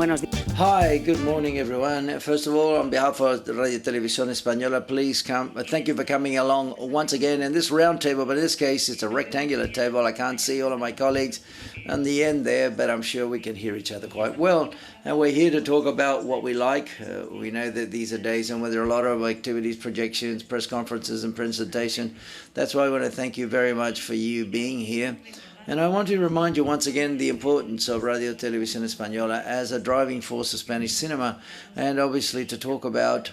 Buenos días. Hi, good morning, everyone. First of all, on behalf of the Radio Televisión Española, please come. Thank you for coming along once again in this round table, but in this case, it's a rectangular table. I can't see all of my colleagues on the end there, but I'm sure we can hear each other quite well. And we're here to talk about what we like. We know that these are days when there are a lot of activities, projections, press conferences, and presentation. That's why I want to thank you very much for you being here. And I want to remind you once again the importance of Radio Televisión Española as a driving force of Spanish cinema, and obviously to talk about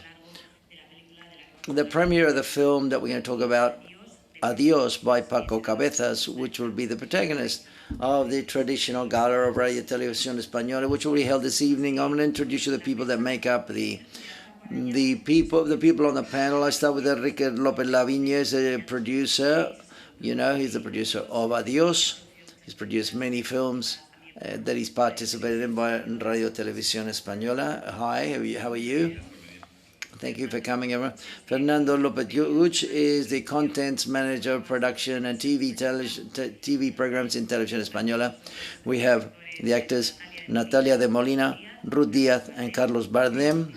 the premiere of the film that we're going to talk about, ADIOS by Paco Cabezas, which will be the protagonist of the traditional Gala of Radio Televisión Española, which will be held this evening. I'm going to introduce you to the people that make up the people on the panel. I start with Enrique López Laviña, a producer. You know, he's the producer of ADIOS. He's produced many films that he's participated in by Radio Televisión Española. Hi, how are you? Thank you for coming, everyone. Fernando López Guch is the contents manager of production and TV programs in Televisión Española. We have the actors Natalia de Molina, Ruth Díaz, and Carlos Bardem,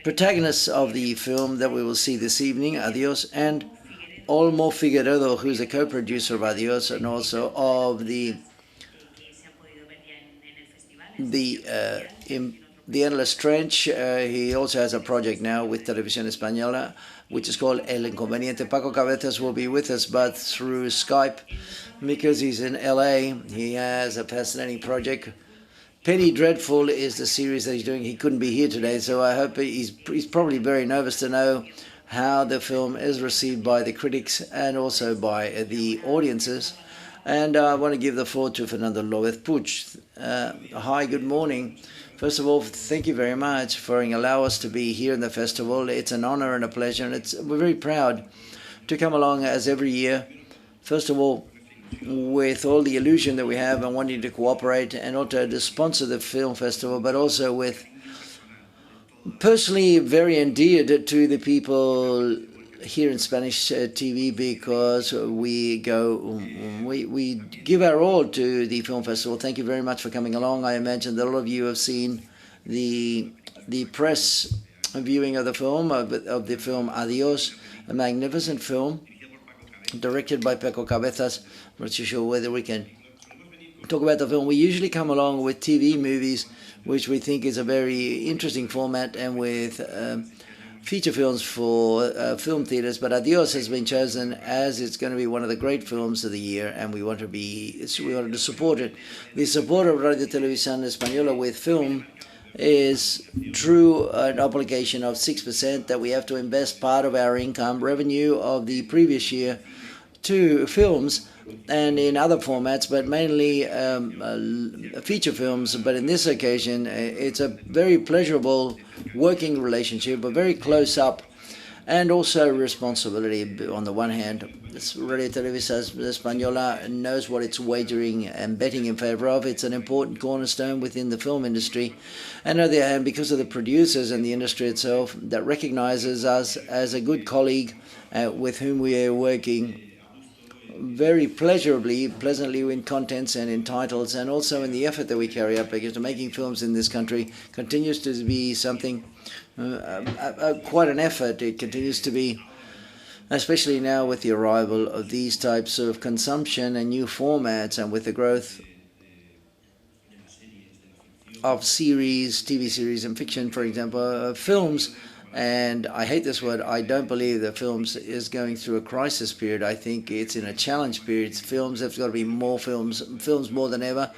protagonists of the film that we will see this evening, ADIOS, and Olmo Figueredo, who's a co-producer of ADIOS and also of the Endless Trench. He also has a project now with Televisión Española, which is called El Inconveniente. Paco Cabezas will be with us, but through Skype, because he's in LA. He has a fascinating project. Penny Dreadful is the series that he's doing. He couldn't be here today, so I hope he's probably very nervous to know how the film is received by the critics and also by the audiences. And I want to give the floor to Fernando López Puig. Hi, good morning. First of all, thank you very much for allowing us to be here in the festival. It's an honor and a pleasure, and we're very proud to come along as every year. First of all, with all the illusion that we have and wanting to cooperate and also to sponsor the film festival, but also with personally very endeared to the people here in Spanish TV, because we give our all to the film festival. Thank you very much for coming along. I imagine that all of you have seen the press viewing of the film ADIOS, a magnificent film directed by Paco Cabezas. I'm not too sure whether we can talk about the film. We usually come along with TV movies, which we think is a very interesting format, and with feature films for film theaters. But ADIOS has been chosen as it's going to be one of the great films of the year, and we wanted to support it. The support of Radio Televisión Española with film is through an obligation of 6% that we have to invest part of our income revenue of the previous year to films and in other formats, but mainly feature films. But in this occasion, it's a very pleasurable working relationship, but very close up, and also responsibility. On the one hand, Radio Televisión Española knows what it's wagering and betting in favor of. It's an important cornerstone within the film industry. And on the other hand, because of the producers and the industry itself that recognizes us as a good colleague with whom we are working very pleasantly in contents and in titles, and also in the effort that we carry out, because making films in this country continues to be something, quite an effort. It continues to be, especially now with the arrival of these types of consumption and new formats, and with the growth of series, TV series and fiction, for example, films. And I hate this word. I don't believe that films is going through a crisis period. I think it's in a challenge period. Films, there's got to be more films more than ever,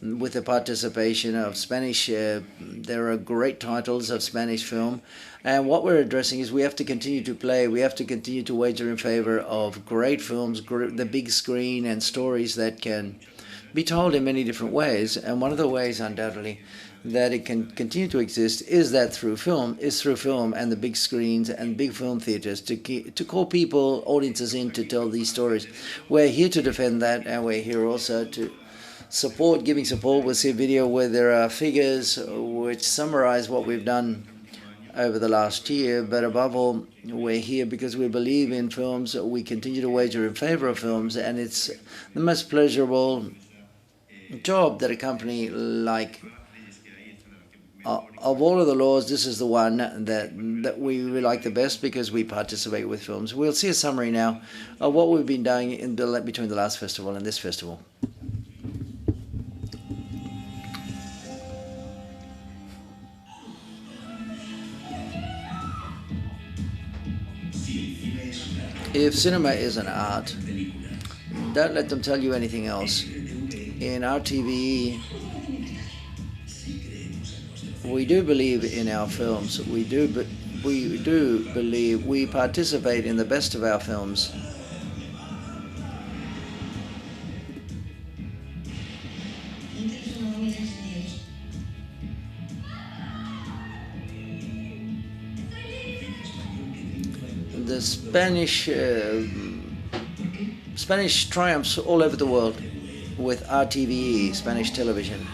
with the participation of Spanish. There are great titles of Spanish film. And what we're addressing is we have to continue to play. We have to continue to wager in favor of great films, the big screen, and stories that can be told in many different ways. And one of the ways, undoubtedly, that it can continue to exist is through film and the big screens and big film theaters to call people, audiences in to tell these stories. We're here to defend that, and we're here also to giving support. We'll see a video where there are figures which summarize what we've done over the last year, but above all, we're here because we believe in films. We continue to wager in favor of films, and it's the most pleasurable job that a company like of all of the laws, this is the one that we like the best because we participate with films. We'll see a summary now of what we've been doing in between the last festival and this festival. If cinema is an art, don't let them tell you anything else. In RTVE, we do believe in our films. We do believe we participate in the best of our films. The Spanish triumphs all over the world with RTVE, Spanish television.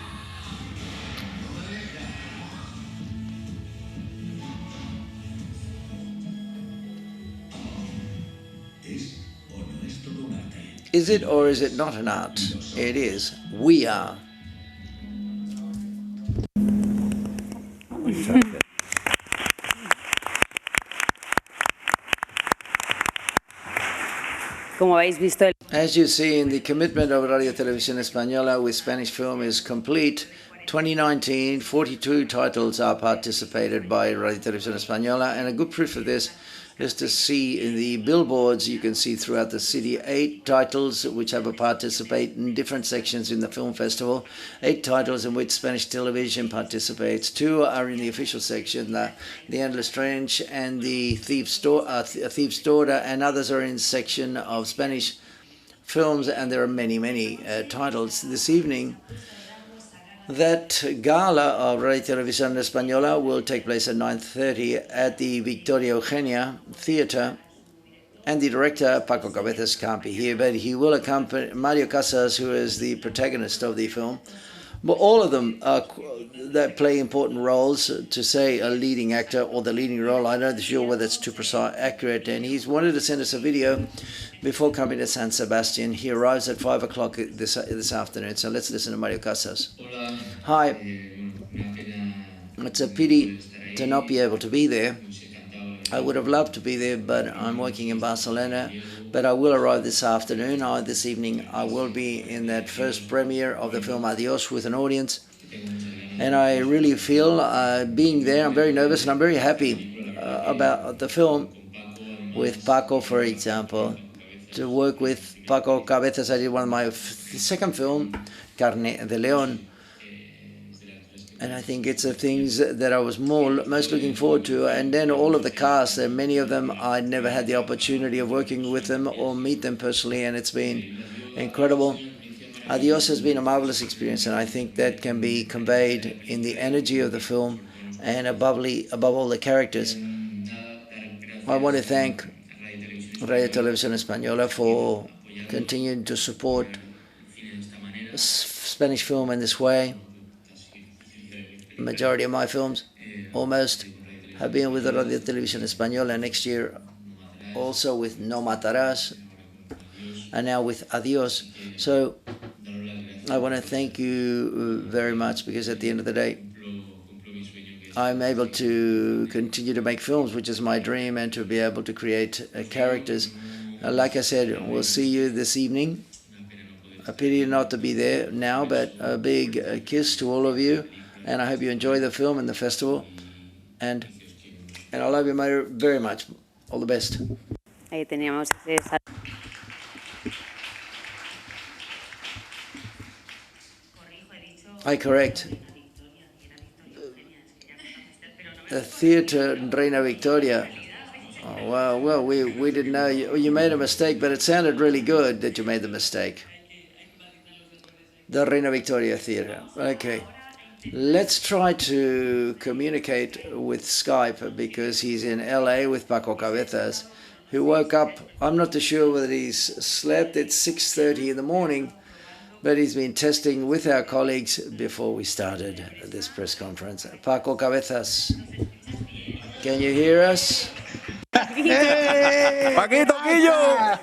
Is it or is it not an art? It is. We are. As you see, the commitment of Radio Televisión Española with Spanish film is complete. 2019, 42 titles are participated by Radio Televisión Española, and a good proof of this is to see in the billboards you can see throughout the city 8 titles which have a participate in different sections in the film festival, 8 titles in which Spanish television participates. 2 are in the official section, The Endless Trench and The Thief's Daughter, and others are in section of Spanish films, and there are many titles. This evening, that gala of Radio Televisión Española will take place at 9:30 at the Victoria Eugenia Theatre, and the director, Paco Cabezas, can't be here, but he will accompany Mario Casas, who is the protagonist of the film. But all of them that play important roles. To say a leading actor or the leading role, I'm not sure whether it's too accurate, and he's wanted to send us a video before coming to San Sebastian. He arrives at 5 o'clock this afternoon, so let's listen to Mario Casas. Hi. It's a pity to not be able to be there. I would have loved to be there, but I'm working in Barcelona. But I will arrive this afternoon. This evening I will be in that first premiere of the film ADIOS with an audience. And I really feel being there, I'm very nervous and I'm very happy about the film with Paco, for example. To work with Paco Cabezas, I did one of my second film, Carne de León. And I think it's the things that I was most looking forward to. And then all of the cast, and many of them I never had the opportunity of working with them or meet them personally, and it's been incredible. ADIOS has been a marvelous experience, and I think that can be conveyed in the energy of the film and above all the characters. I want to thank Radio Televisión Española for continuing to support Spanish film in this way. The majority of my films, almost, have been with Radio Televisión Española. Next year, also with No Matarás, and now with ADIOS. So I want to thank you very much, because at the end of the day, I'm able to continue to make films, which is my dream, and to be able to create characters. Like I said, we'll see you this evening. A pity not to be there now, but a big kiss to all of you. And I hope you enjoy the film and the festival. And I love you very much. All the best. Ahí teníamos I correct. The theatre Reina Victoria. Oh, well, we didn't know. You made a mistake, but it sounded really good that you made the mistake. The Reina Victoria Theatre. Okay. Let's try to communicate with Skype, because he's in LA with Paco Cabezas, who woke up. I'm not too sure whether he's slept. It's 6:30 in the morning, but he's been testing with our colleagues before we started this press conference. Paco Cabezas, can you hear us? ¡Hey! ¡Paquito, Quillo!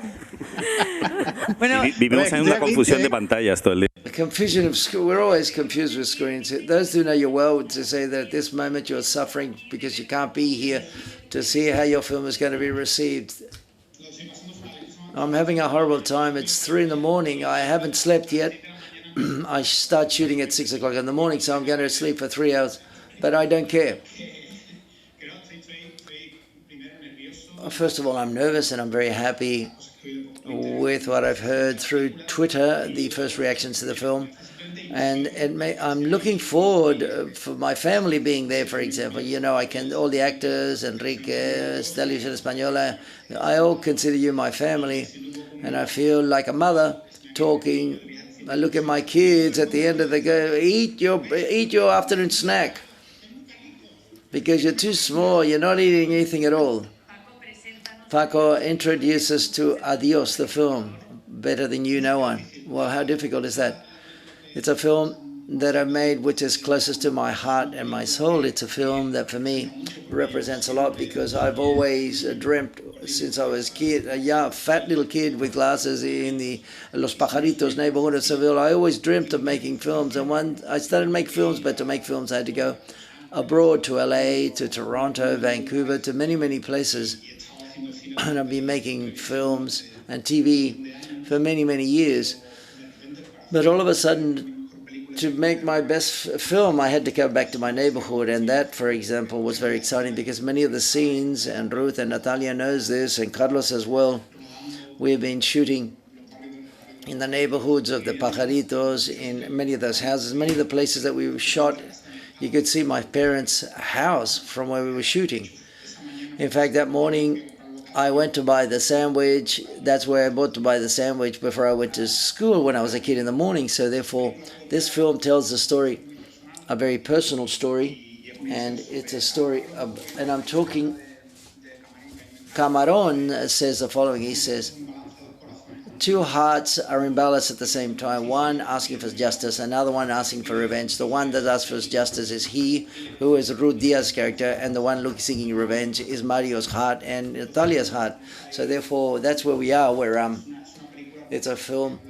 Bueno, vivimos en una confusión de pantallas todo el día. confusion of school. We're always confused with screens. Those who know you well would say that at this moment you're suffering because you can't be here to see how your film is going to be received. I'm having a horrible time. It's 3 in the morning. I haven't slept yet. I start shooting at 6 o'clock in the morning, so I'm going to sleep for 3 hours. But I don't care. First of all, I'm nervous and I'm very happy with what I've heard through Twitter, the first reactions to the film. And I'm looking forward for my family being there, for example. You know, all the actors, Enrique, Televisión Española, I all consider you my family. And I feel like a mother talking. I look at my kids at the end of the day, eat your afternoon snack. Because you're too small, you're not eating anything at all. Paco introduces to ADIOS, the film, better than you know one. Well, how difficult is that? It's a film that I've made which is closest to my heart and my soul. It's a film that for me represents a lot because I've always dreamt since I was a kid, a young, fat little kid with glasses in the Los Pajaritos neighborhood of Seville. I always dreamt of making films, and I started to make films, but to make films I had to go abroad to LA, to Toronto, Vancouver, to many, many places. And I've been making films and TV for many, many years. But all of a sudden, to make my best film, I had to go back to my neighborhood. And that, for example, was very exciting because many of the scenes, and Ruth and Natalia knows this, and Carlos as well, we've been shooting in the neighborhoods of the Pajaritos, in many of those houses, many of the places that we shot. You could see my parents' house from where we were shooting. In fact, that morning, I went to buy the sandwich. That's where I bought to buy the sandwich before I went to school when I was a kid in the morning. So therefore, this film tells the story, a very personal story. And it's a story of, and I'm talking, Camarón says the following. He says, two hearts are in balance at the same time. One asking for justice, another one asking for revenge. The one that asks for justice is he, who is Ruth Diaz's character, and the one seeking revenge is Mario's heart and Natalia's heart. So therefore, that's where we are, where it's a film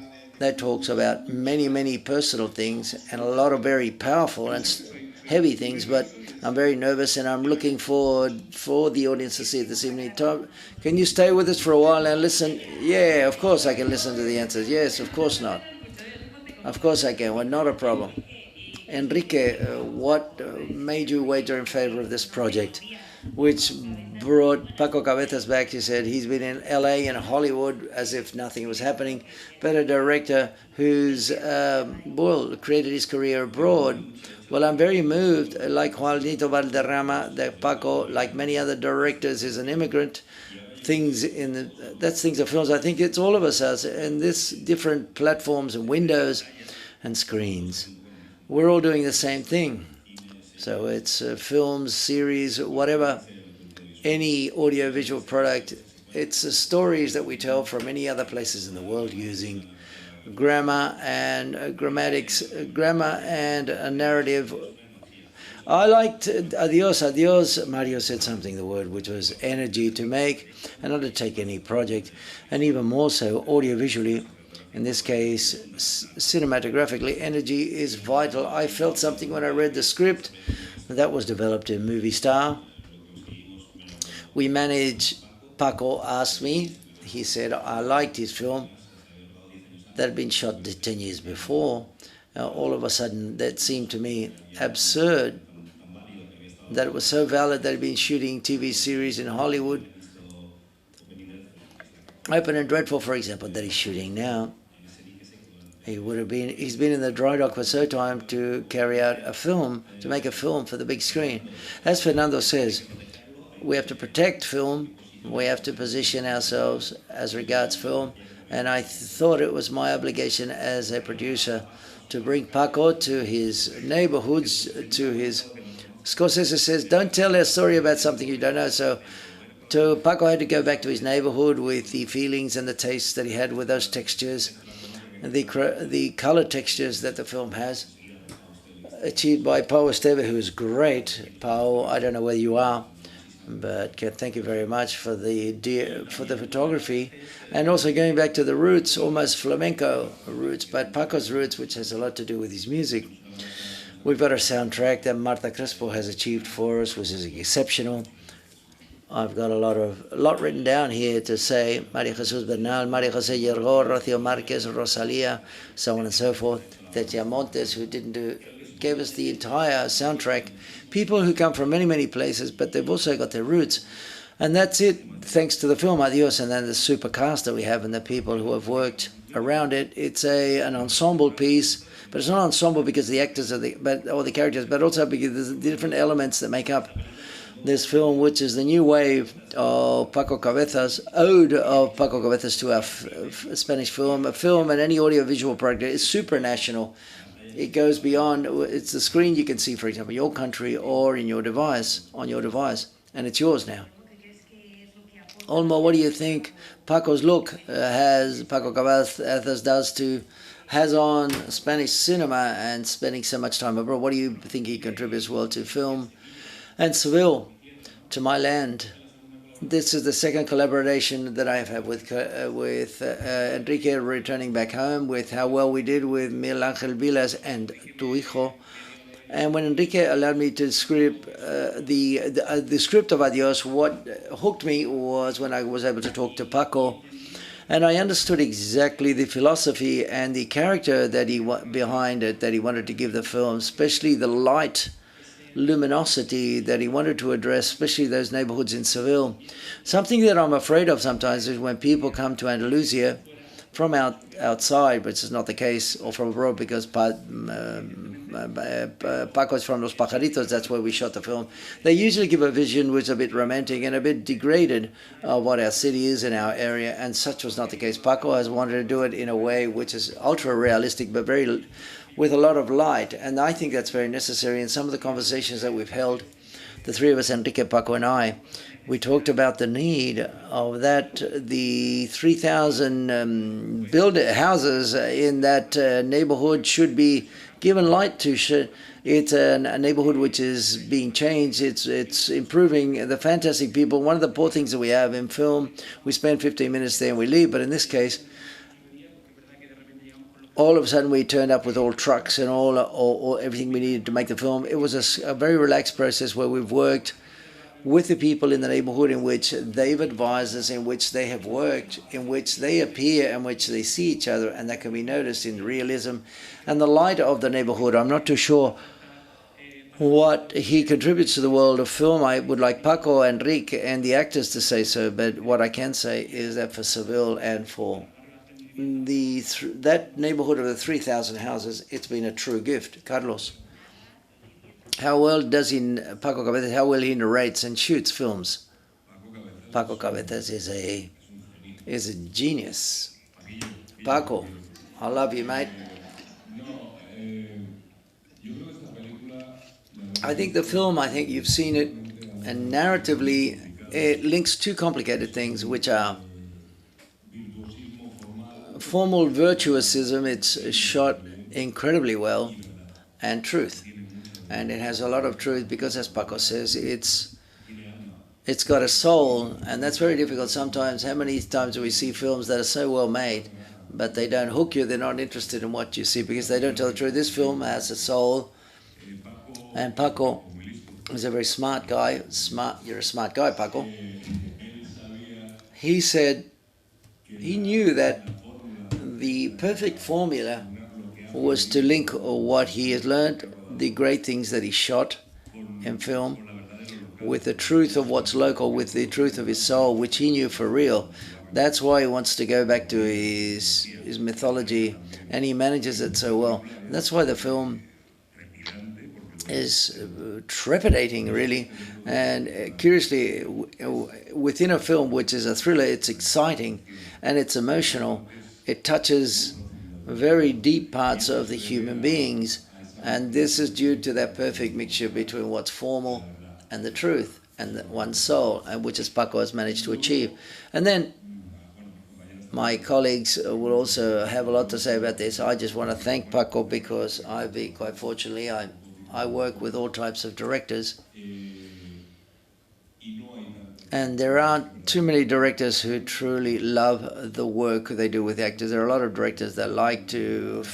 that talks about many, many personal things and a lot of very powerful and heavy things, but I'm very nervous and I'm looking forward for the audience to see it this evening. Tom, can you stay with us for a while and listen? Yeah, of course I can listen to the answers. Yes, of course not. Of course I can. Well, not a problem. Enrique, what made you wager in favor of this project, which brought Paco Cabezas back? He said he's been in LA and Hollywood as if nothing was happening, but a director who's created his career abroad. Well, I'm very moved, like Juanito Valderrama, that Paco, like many other directors, is an immigrant. Things of films. I think it's all of us as in this different platforms and windows and screens. We're all doing the same thing. So it's films, series, whatever, any audiovisual product. It's the stories that we tell from many other places in the world using grammar and grammar and a narrative. I liked ADIOS. Mario said something, the word, which was energy to make and undertake any project, and even more so audiovisually. In this case, cinematographically, energy is vital. I felt something when I read the script that was developed in Movie Star. We managed, Paco asked me, he said, I liked his film that had been shot 10 years before. All of a sudden, that seemed to me absurd, that it was so valid that he'd been shooting TV series in Hollywood. Open and Dreadful, for example, that he's shooting now. He's been in the dry dock for so time to carry out a film, to make a film for the big screen. As Fernando says, we have to protect film, we have to position ourselves as regards film, and I thought it was my obligation as a producer to bring Paco to his neighborhoods, to his... Scorsese says, don't tell a story about something you don't know, so Paco had to go back to his neighborhood with the feelings and the tastes that he had with those textures, the color textures that the film has, achieved by Pau Esteve, who is great. Pau, I don't know where you are, But thank you very much for the photography, and also going back to the roots, almost flamenco roots, but Paco's roots, which has a lot to do with his music. We've got a soundtrack that Marta Crespo has achieved for us, which is exceptional. I've got a lot written down here to say Maria Jesus Bernal, Maria Jose Yergo, Rocío Márquez, Rosalía, so on and so forth. Tetia Montes, who gave us the entire soundtrack. People who come from many, many places, but they've also got their roots. And that's it, thanks to the film Adios, and then the super cast that we have and the people who have worked around it. It's an ensemble piece, but it's not an ensemble because the actors or the characters, but also because there's the different elements that make up this film, which is the new wave of Paco Cabezas, ode of Paco Cabezas to our Spanish film. A film and any audiovisual project is supranational. It goes beyond, it's the screen you can see, for example, your country or in your device, on your device, and it's yours now. Olmo, what do you think Paco's look Paco Cabezas has on Spanish cinema and spending so much time abroad? What do you think he contributes well to film and Seville, to my land? This is the second collaboration that I have had with Enrique returning back home, with how well we did with Miguel Ángel Vilas and Tu Hijo. And when Enrique allowed me to script the script of Adios, what hooked me was when I was able to talk to Paco, and I understood exactly the philosophy and the character that behind it, that he wanted to give the film, especially the light luminosity that he wanted to address, especially those neighborhoods in Seville. Something that I'm afraid of sometimes is when people come to Andalusia from outside, which is not the case, or from abroad, because Paco is from Los Pajaritos, that's where we shot the film. They usually give a vision which is a bit romantic and a bit degraded of what our city is in our area, and such was not the case. Paco has wanted to do it in a way which is ultra-realistic, but with a lot of light, and I think that's very necessary. In some of the conversations that we've held, the three of us, Enrique, Paco, and I, we talked about the need of the 3,000 houses in that neighborhood should be given light to. It's a neighborhood which is being changed. It's improving. The fantastic people. One of the poor things that we have in film, we spend 15 minutes there and we leave, but in this case, all of a sudden we turned up with all trucks and all everything we needed to make the film. It was a very relaxed process where we've worked with the people in the neighborhood, in which they've advised us, in which they have worked, in which they appear, in which they see each other, and that can be noticed in realism and the light of the neighborhood. I'm not too sure what he contributes to the world of film. I would like Paco, Enrique, and the actors to say so, but what I can say is that for Seville and for that neighborhood of the 3,000 houses, it's been a true gift. Carlos, how well does Paco Cabezas, how well he narrates and shoots films? Paco Cabezas is a genius. Paco, I love you, mate. I think the film, I think you've seen it, and narratively, it links two complicated things, which are formal virtuosism. It's shot incredibly well, and truth, and it has a lot of truth because, as Paco says, it's got a soul, and that's very difficult sometimes. How many times do we see films that are so well made, but they don't hook you? They're not interested in what you see because they don't tell the truth. This film has a soul, and Paco is a very smart guy. You're a smart guy, Paco. He said he knew that the perfect formula was to link what he has learned, the great things that he shot in film, with the truth of what's local, with the truth of his soul, which he knew for real. That's why he wants to go back to his mythology, and he manages it so well. That's why the film is trepidating, really, and curiously, within a film which is a thriller, it's exciting and it's emotional. It touches very deep parts of the human beings, and this is due to that perfect mixture between what's formal and the truth and one's soul, and which as Paco has managed to achieve. And then my colleagues will also have a lot to say about this. I just want to thank Paco because quite fortunately, I work with all types of directors, And there aren't too many directors who truly love the work they do with actors. There are a lot of directors that like to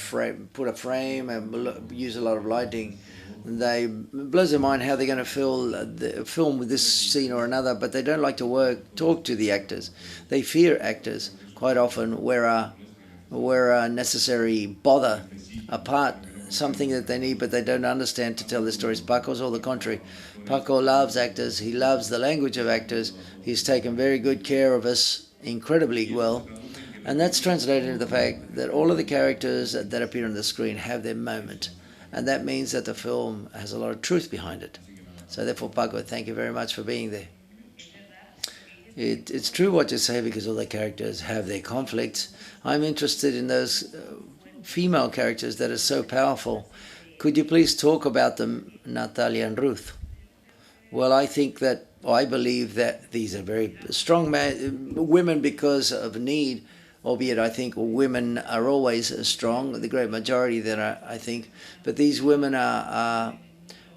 put a frame and use a lot of lighting. It blows their mind how they're going to film with this scene or another, but they don't like to talk to the actors. They fear actors quite often, where a necessary bother, a part, something that they need, but they don't understand to tell the stories. Paco's all the contrary. Paco loves actors. He loves the language of actors. He's taken very good care of us incredibly well. And that's translated into the fact that all of the characters that appear on the screen have their moment. And that means that the film has a lot of truth behind it. So therefore, Paco, thank you very much for being there. It's true what you say, because all the characters have their conflicts. I'm interested in those female characters that are so powerful. Could you please talk about them, Natalia and Ruth? Well, I believe that these are very strong women because of need, albeit I think women are always strong, the great majority that are, I think. But these women are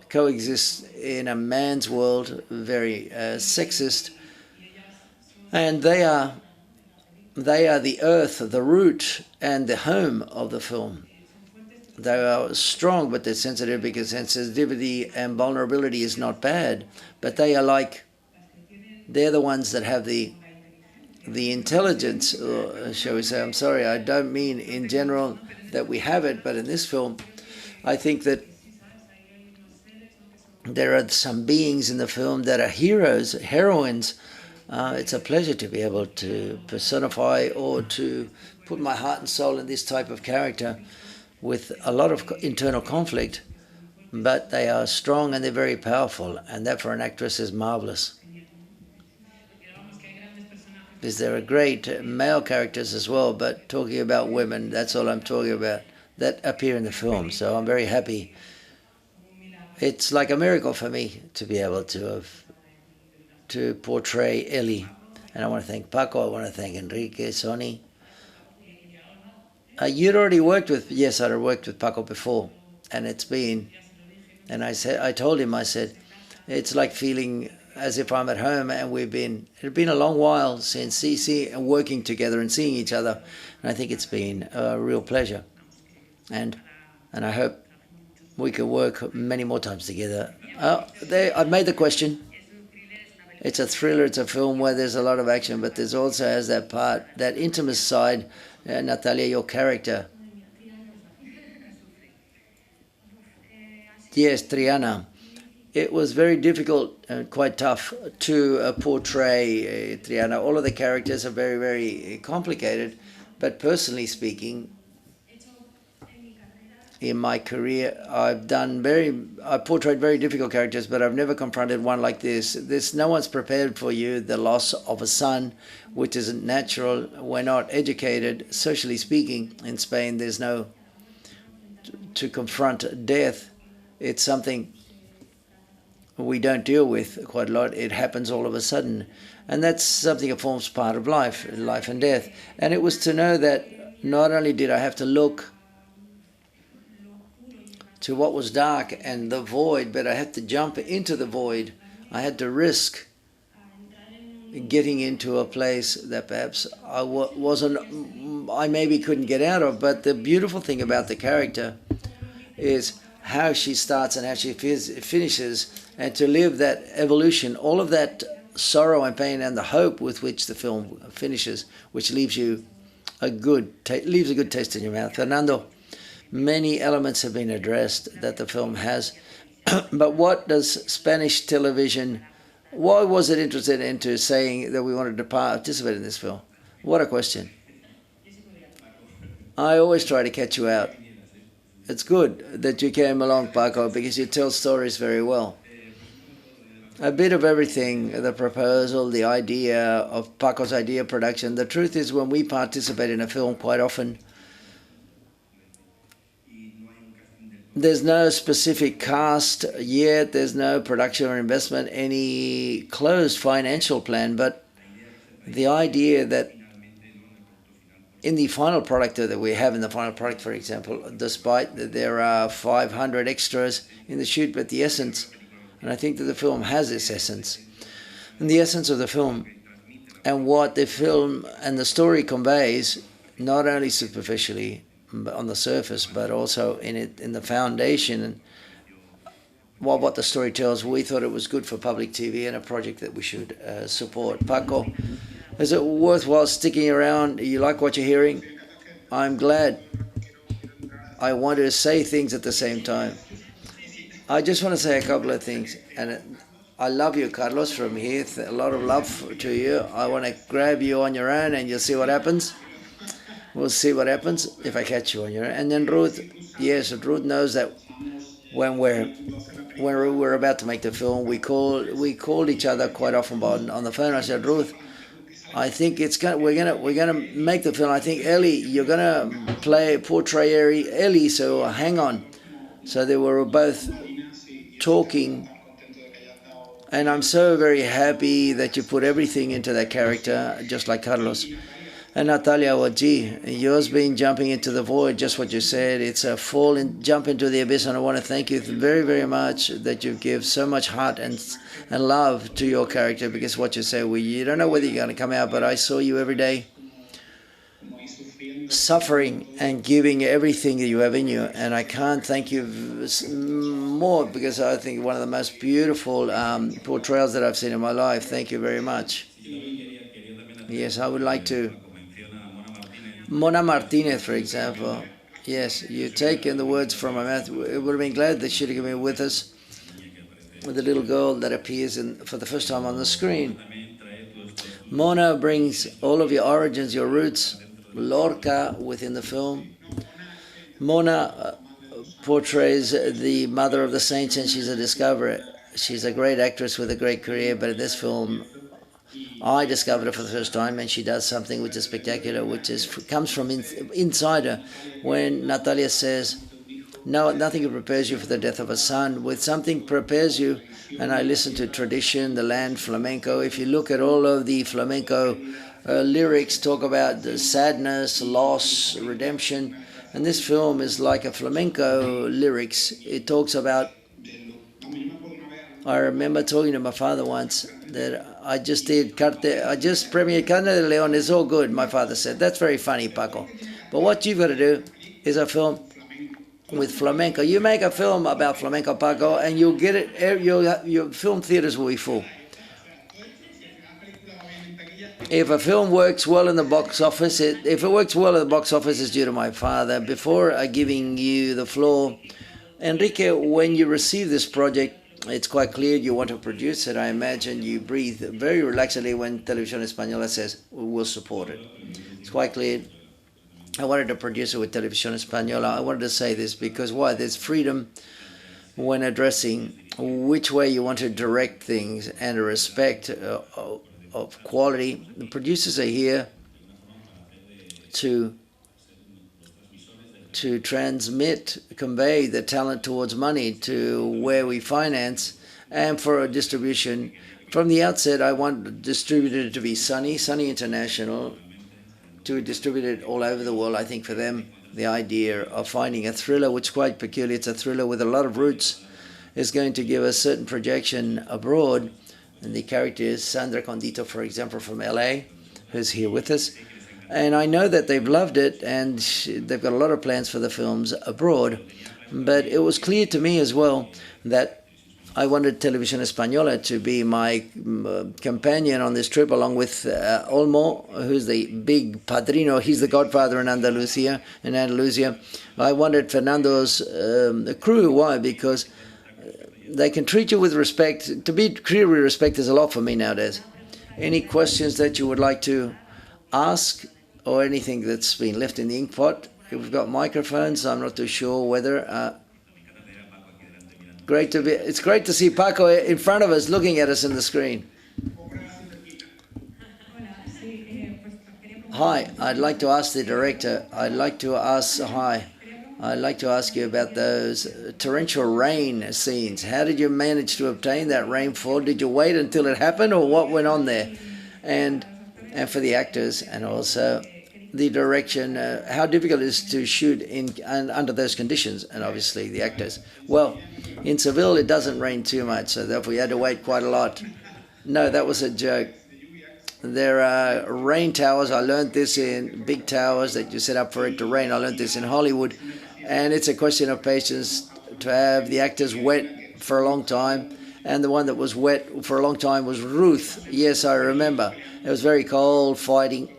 coexist in a man's world, very sexist, and they are the earth, the root, and the home of the film. They are strong, but they're sensitive, because sensitivity and vulnerability is not bad. But they're the ones that have the intelligence, or shall we say, I'm sorry, I don't mean in general that we have it, but in this film, I think that there are some beings in the film that are heroes, heroines. It's a pleasure to be able to personify or to put my heart and soul in this type of character with a lot of internal conflict, but they are strong and they're very powerful, and that for an actress is marvelous. Because there are great male characters as well, but talking about women, that's all I'm talking about, that appear in the film. So I'm very happy. It's like a miracle for me to be able to portray Ellie. And I want to thank Paco, I want to thank Enrique, Sonny. You'd already worked with, yes, I'd worked with Paco before, and it's been, and I told him, I said, it's like feeling as if I'm at home, and it had been a long while since working together and seeing each other, and I think it's been a real pleasure, and I hope we can work many more times together. I've made the question. It's a thriller, it's a film where there's a lot of action, but there's also has that part, that intimate side. Natalia, your character. Yes, Triana. It was very difficult and quite tough to portray Triana. All of the characters are very, very complicated, but personally speaking, in my career, I've portrayed very difficult characters, but I've never confronted one like this. No one's prepared for you, the loss of a son, which isn't natural. We're not educated, socially speaking. In Spain, there's no to confront death. It's something we don't deal with quite a lot. It happens all of a sudden, and that's something that forms part of life and death. And it was to know that not only did I have to look to what was dark and the void, but I had to jump into the void. I had to risk getting into a place that perhaps I maybe couldn't get out of. But the beautiful thing about the character is how she starts and how she finishes, and to live that evolution, all of that sorrow and pain and the hope with which the film finishes, which leaves you a good taste in your mouth. Fernando, many elements have been addressed that the film has, but what does Spanish television, why was it interested into saying that we wanted to participate in this film? What a question. I always try to catch you out. It's good that you came along, Paco, because you tell stories very well. A bit of everything, the proposal, the idea of Paco's idea production. The truth is, when we participate in a film, quite often, there's no specific cast yet, there's no production or investment, any closed financial plan, but the idea that in the final product that we have in the final product, for example, despite that there are 500 extras in the shoot, but the essence, and I think that the film has this essence, And the essence of the film and what the film and the story conveys, not only superficially on the surface, but also in the foundation and what the story tells. We thought it was good for public TV and a project that we should support. Paco, is it worthwhile sticking around? You like what you're hearing? I'm glad. I want to say things at the same time. I just want to say a couple of things. And I love you, Carlos, from here. A lot of love to you. I want to grab you on your own and you'll see what happens. We'll see what happens if I catch you on your own. And then Ruth, yes, Ruth knows that when we're about to make the film, we called each other quite often on the phone. I said, Ruth, I think we're gonna make the film. I think Ellie, you're gonna portray Ellie, so hang on. So they were both talking, and I'm so very happy that you put everything into that character, just like Carlos. And Natalia, well, gee, yours been jumping into the void, just what you said. It's a jump into the abyss, and I want to thank you very, very much that you give so much heart and love to your character, because what you say, you don't know whether you're going to come out, but I saw you every day suffering and giving everything that you have in you, and I can't thank you more, because I think one of the most beautiful portrayals that I've seen in my life. Thank you very much. Yes, I would like to. Mona Martinez, for example. Yes, you've taken the words from my mouth. It would have been glad that she'd have been with us, with the little girl that appears for the first time on the screen. Mona brings all of your origins, your roots, Lorca within the film. Mona portrays the mother of the saints, and she's a discoverer. She's a great actress with a great career, but in this film, I discovered her for the first time, and she does something which is spectacular, which comes from inside her. When Natalia says, "No, nothing prepares you for the death of a son. With something prepares you," and I listen to tradition, the land, flamenco. If you look at all of the flamenco lyrics, talk about the sadness, loss, redemption, and this film is like a flamenco lyrics. It talks about. I remember talking to my father once that I just premiered Carne de Leon. It's all good, my father said. That's very funny, Paco. But what you've got to do is a film with flamenco. You make a film about flamenco, Paco, and you'll get it. Your film theaters will be full. If a film works well in the box office, if it works well in the box office, it's due to my father. Before giving you the floor, Enrique, when you receive this project, it's quite clear you want to produce it. I imagine you breathe very relaxedly when Televisión Española says, we'll support it. It's quite clear. I wanted to produce it with Televisión Española. I wanted to say this because why? There's freedom when addressing which way you want to direct things and a respect of quality. The producers are here to convey the talent towards money to where we finance, and for a distribution. From the outset, I want distributed to be Sunny International, to distribute it all over the world. I think for them, the idea of finding a thriller, which is quite peculiar, it's a thriller with a lot of roots, is going to give a certain projection abroad. And the character is Sandra Condito, for example, from LA, who's here with us. And I know that they've loved it, and they've got a lot of plans for the films abroad. But it was clear to me as well that I wanted Televisión Española to be my companion on this trip, along with Olmo, who's the big padrino. He's the godfather in Andalusia. I wanted Fernando's crew. Why? Because they can treat you with respect. To be treated with respect is a lot for me nowadays. Any questions that you would like to ask, or anything that's been left in the ink pot? We've got microphones. I'm not too sure whether. It's great to see Paco in front of us, looking at us in the screen. Hi, I'd like to ask the director. I'd like to ask you about those torrential rain scenes. How did you manage to obtain that rainfall? Did you wait until it happened, or what went on there? And for the actors, and also the direction, how difficult it is to shoot under those conditions, and obviously the actors. Well, in Seville it doesn't rain too much, so therefore we had to wait quite a lot. No, that was a joke. There are rain towers. I learned this in big towers that you set up for it to rain. I learned this in Hollywood. And it's a question of patience to have the actors wet for a long time. And the one that was wet for a long time was Ruth. Yes, I remember. It was very cold, fighting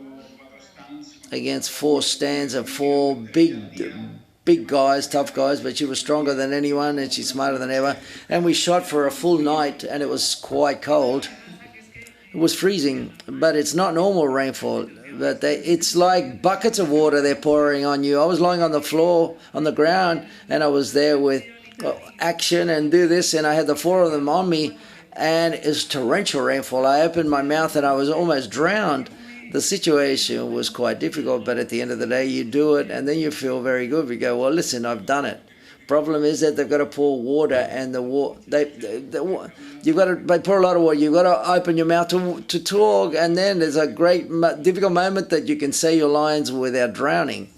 against 4 stands of 4 big guys, tough guys, but she was stronger than anyone and she's smarter than ever. And we shot for a full night and it was quite cold. It was freezing, but it's not normal rainfall. But it's like buckets of water they're pouring on you. I was lying on the floor, on the ground, and I was there with action and do this, and I had the 4 of them on me, and it's torrential rainfall. I opened my mouth and I was almost drowned. The situation was quite difficult, but at the end of the day, you do it, and then you feel very good. We go, well, listen, I've done it. Problem is that they've got to pour water, and the water they pour a lot of water. You've got to open your mouth to talk, and then there's a great difficult moment that you can say your lines without drowning.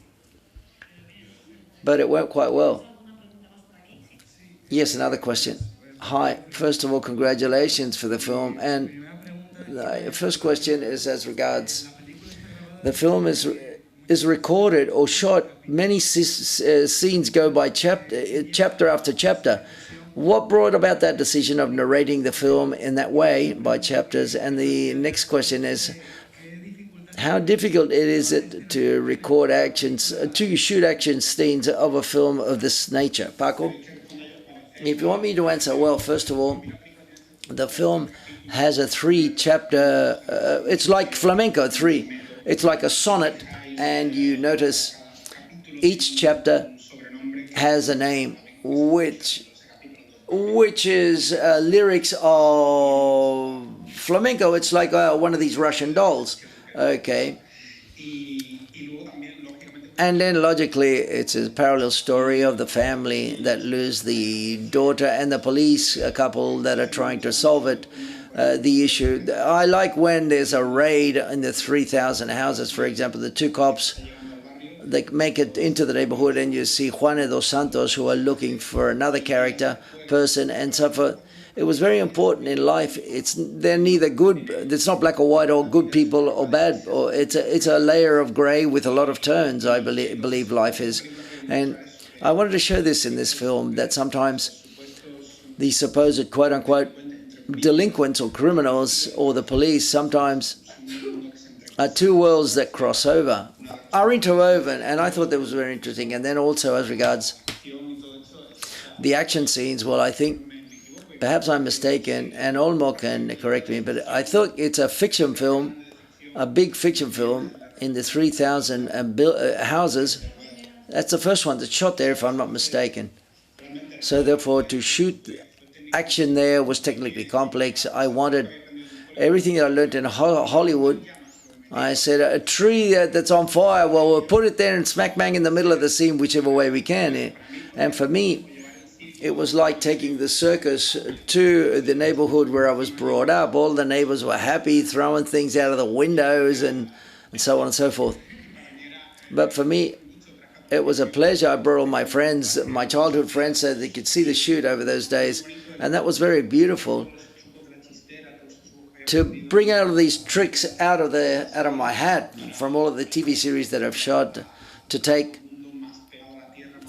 But it went quite well. Yes, another question. Hi. First of all, congratulations for the film. And the first question is as regards the film is recorded or shot. Many scenes go by chapter after chapter. What brought about that decision of narrating the film in that way by chapters? And the next question is, how difficult is it to record actions, to shoot action scenes of a film of this nature? Paco? If you want me to answer, well, first of all, the film has a 3-chapter, it's like flamenco, 3. It's like a sonnet, and you notice each chapter has a name, which is lyrics of flamenco. It's like one of these Russian dolls, okay? And then logically, it's a parallel story of the family that lose the daughter and the police, a couple that are trying to solve it, the issue. I like when there's a raid in the 3,000 houses, for example, the 2 cops, they make it into the neighborhood and you see Juan dos Santos who are looking for another person and so forth. It was very important in life. They're neither good. It's not black or white or good people or bad. Or it's a layer of grey with a lot of tones. I believe life is, and I wanted to show this in this film that sometimes the supposed quote unquote delinquents or criminals or the police sometimes are 2 worlds that cross over, are interwoven, and I thought that was very interesting. And then also as regards the action scenes, well, I think. Perhaps I'm mistaken, and Olmo can correct me, but I thought it's a fiction film, a big fiction film in the 3,000 houses. That's the first one that's shot there, if I'm not mistaken. So therefore, to shoot action there was technically complex. I wanted everything that I learned in Hollywood. I said, a tree that's on fire, well, we'll put it there and smack bang in the middle of the scene, whichever way we can. And for me, it was like taking the circus to the neighborhood where I was brought up. All the neighbors were happy, throwing things out of the windows and so on and so forth. But for me, it was a pleasure. I brought all my friends, my childhood friends, so they could see the shoot over those days. And that was very beautiful. To bring out of these tricks out of my hat from all of the TV series that I've shot, to take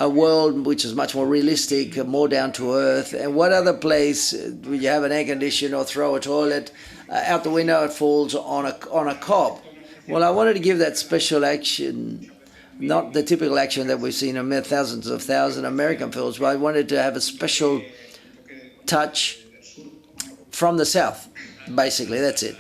a world which is much more realistic, more down to earth. And what other place where you have an air conditioner or throw a toilet out the window, it falls on a cop? Well, I wanted to give that special action, not the typical action that we've seen in thousands of American films, but I wanted to have a special touch from the South. Basically, that's it.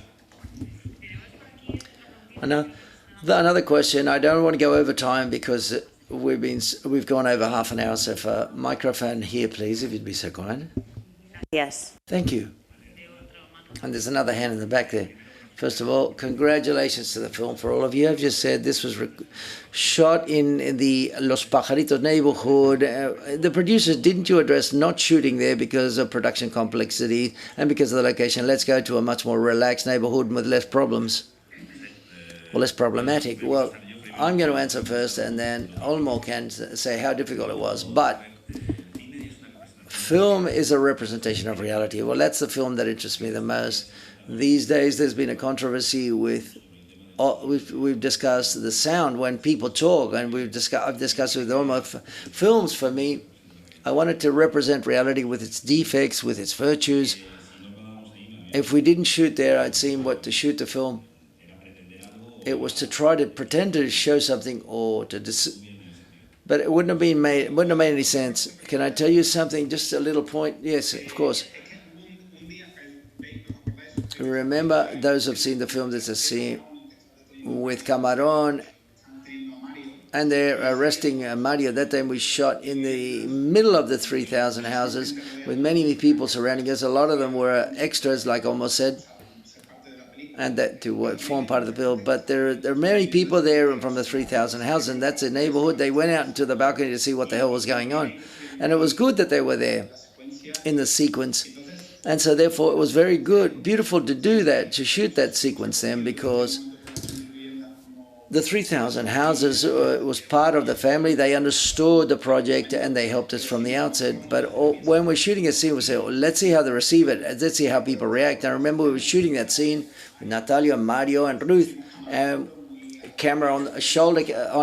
Another question. I don't want to go over time because we've gone over half an hour. So for microphone here, please, if you'd be so kind. Yes. Thank you. And there's another hand in the back there. First of all, congratulations to the film for all of you. I've just said this was shot in the Los Pajaritos neighborhood. The producers, didn't you address not shooting there because of production complexity and because of the location? Let's go to a much more relaxed neighborhood with less problems, or less problematic. Well, I'm going to answer first, and then Olmo can say how difficult it was. But film is a representation of reality. Well, that's the film that interests me the most. These days, there's been a controversy with. We've discussed the sound when people talk, and I've discussed with all my films. For me, I wanted to represent reality with its defects, with its virtues. If we didn't shoot there, I'd seen what to shoot the film. It was to try to pretend to show something, or to but it wouldn't have made any sense. Can I tell you something? Just a little point. Yes, of course. Remember, those who've seen the film, there's a scene with Camarón, and they're arresting Mario. That time we shot in the middle of the 3,000 houses with many people surrounding us. A lot of them were extras, like Almost said, and that to form part of the bill. But there are many people there from the 3,000 houses, and that's a neighborhood. They went out into the balcony to see what the hell was going on. And it was good that they were there in the sequence. And so therefore it was very good, beautiful to do that, to shoot that sequence then, because the 3,000 houses was part of the family. They understood the project and they helped us from the outset. But when we're shooting a scene, we say, oh, let's see how they receive it. Let's see how people react. I remember we were shooting that scene with Natalia, Mario, and Ruth, and camera on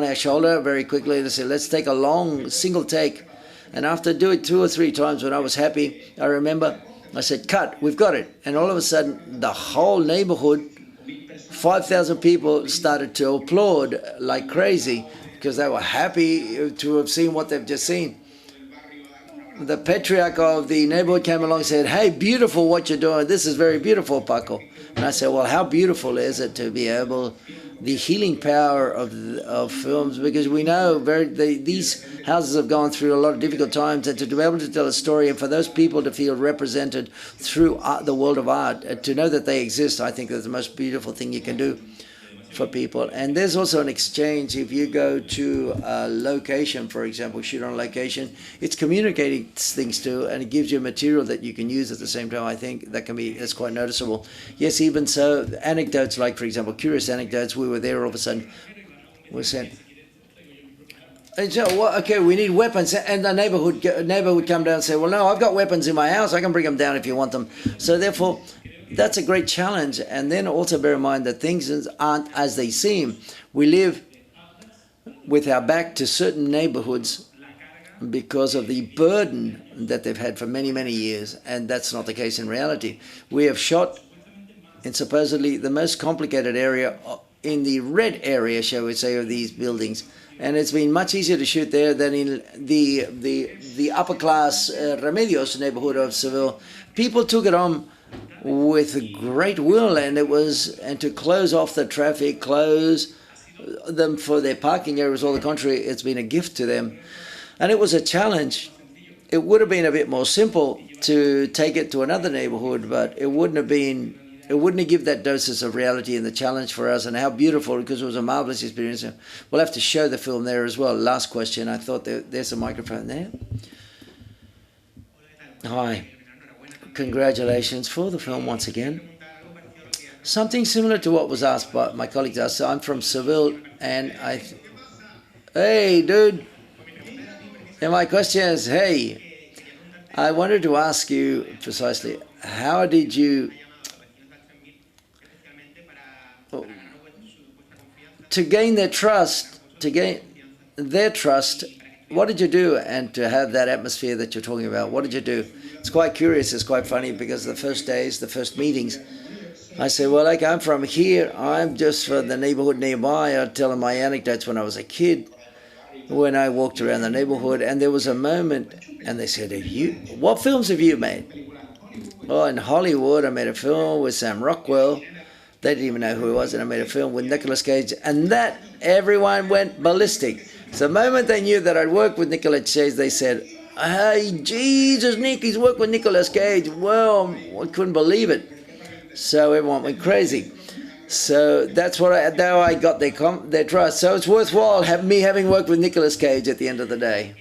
our shoulder very quickly. They said, let's take a long single take. And after doing it 2 or 3 times, when I was happy, I remember I said, cut, we've got it. And all of a sudden, the whole neighborhood, 5,000 people, started to applaud like crazy because they were happy to have seen what they've just seen. The patriarch of the neighborhood came along and said, hey, beautiful what you're doing. This is very beautiful, Paco. And I said, well, how beautiful is it to be able, the healing power of films, because we know these houses have gone through a lot of difficult times, and to be able to tell a story and for those people to feel represented through the world of art, to know that they exist, I think that's the most beautiful thing you can do for people. And there's also an exchange. If you go to a location, for example, shoot on a location, it's communicating things too, and it gives you material that you can use at the same time. I think that's quite noticeable. Yes, even so, anecdotes like, for example, curious anecdotes. We were there, all of a sudden we sent, and so, well, okay, we need weapons, and the neighbor would come down and say, well, no, I've got weapons in my house, I can bring them down if you want them. So therefore, that's a great challenge. And then also bear in mind that things aren't as they seem. We live with our back to certain neighborhoods because of the burden that they've had for many, many years, and that's not the case in reality. We have shot in supposedly the most complicated area, in the red area, shall we say, of these buildings, and it's been much easier to shoot there than in the upper class Remedios neighborhood of Seville. People took it on with great will, and to close off the traffic, close them for their parking areas, all the contrary, it's been a gift to them. And it was a challenge. It would have been a bit more simple to take it to another neighborhood, but it wouldn't have given that doses of reality and the challenge for us, and how beautiful, because it was a marvelous experience. We'll have to show the film there as well. Last question. I thought there's a microphone there. Hi. Congratulations for the film once again. Something similar to what was asked by my colleagues asked. So I'm from Seville, and hey, dude. And my question is, hey, I wanted to ask you precisely, how did you, to gain their trust, what did you do? And to have that atmosphere that you're talking about, what did you do? It's quite curious, it's quite funny, because the first days, the first meetings, I say, well, like, I'm from here, I'm just from the neighborhood nearby. I tell them my anecdotes when I was a kid, when I walked around the neighborhood, and there was a moment, and they said, what films have you made? Oh, in Hollywood, I made a film with Sam Rockwell. They didn't even know who he was, and I made a film with Nicolas Cage, and that, everyone went ballistic. So the moment they knew that I'd worked with Nicolas Cage, they said, hey, Jesus, Nick, he's worked with Nicolas Cage. Well, I couldn't believe it. So everyone went crazy. So that's how I got their trust. So it's worthwhile me having worked with Nicolas Cage at the end of the day.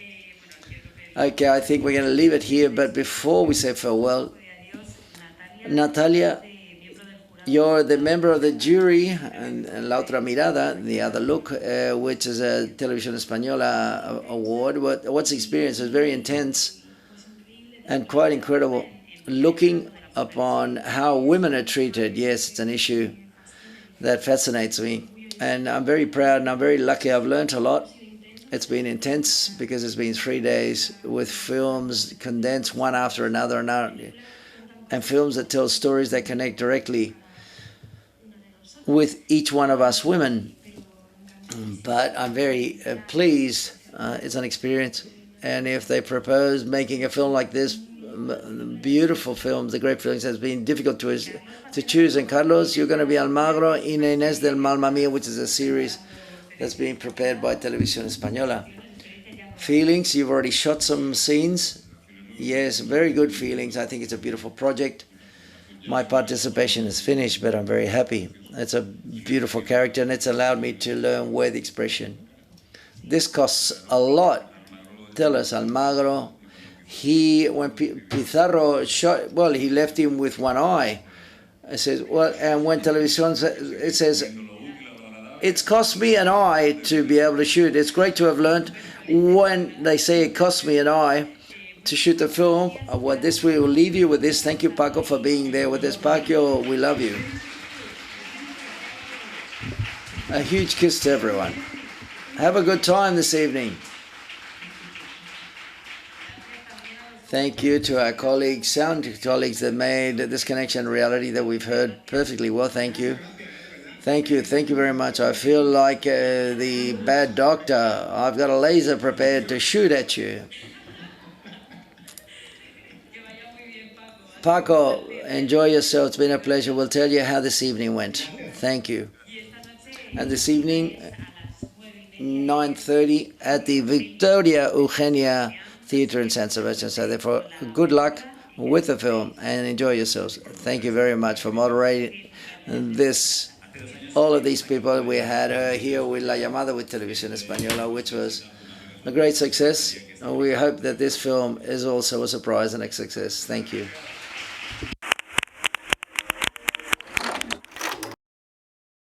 Okay, I think we're going to leave it here. But before we say farewell, Natalia, you're the member of the jury and La Otra Mirada, the other look, which is a Televisión Española award. What's the experience? It was very intense and quite incredible. Looking upon how women are treated. Yes, it's an issue that fascinates me. And I'm very proud and I'm very lucky. I've learned a lot. It's been intense because it's been 3 days with films condensed one after another, and films that tell stories that connect directly with each one of us women. But I'm very pleased. It's an experience. And if they propose making a film like this, beautiful films, the great films, has been difficult to choose. And Carlos, you're going to be Almagro in Inés del Malma Mía, which is a series that's being prepared by Televisión Española. Feelings, you've already shot some scenes. Yes, very good feelings. I think it's a beautiful project. My participation is finished, but I'm very happy. It's a beautiful character, and it's allowed me to learn word expression. This costs a lot. Tell us, Almagro, when Pizarro shot, well, he left him with one eye. It says, well, and when television, it says, it's cost me an eye to be able to shoot. It's great to have learned when they say it cost me an eye to shoot the film. Well, this we will leave you with this. Thank you, Paco, for being there with us. Paco, we love you. A huge kiss to everyone. Have a good time this evening. Thank you to our colleagues, sound colleagues that made this connection reality that we've heard perfectly well. Thank you. Thank you very much. I feel like the bad doctor. I've got a laser prepared to shoot at you. Paco, enjoy yourself. It's been a pleasure. We'll tell you how this evening went. Thank you. And this evening, 9:30 at the Victoria Eugenia Theatre in San Sebastian. So therefore, good luck with the film and enjoy yourselves. Thank you very much for moderating this. All of these people, we had her here with La Llamada with Televisión Española, which was a great success. We hope that this film is also a surprise and a success. Thank you.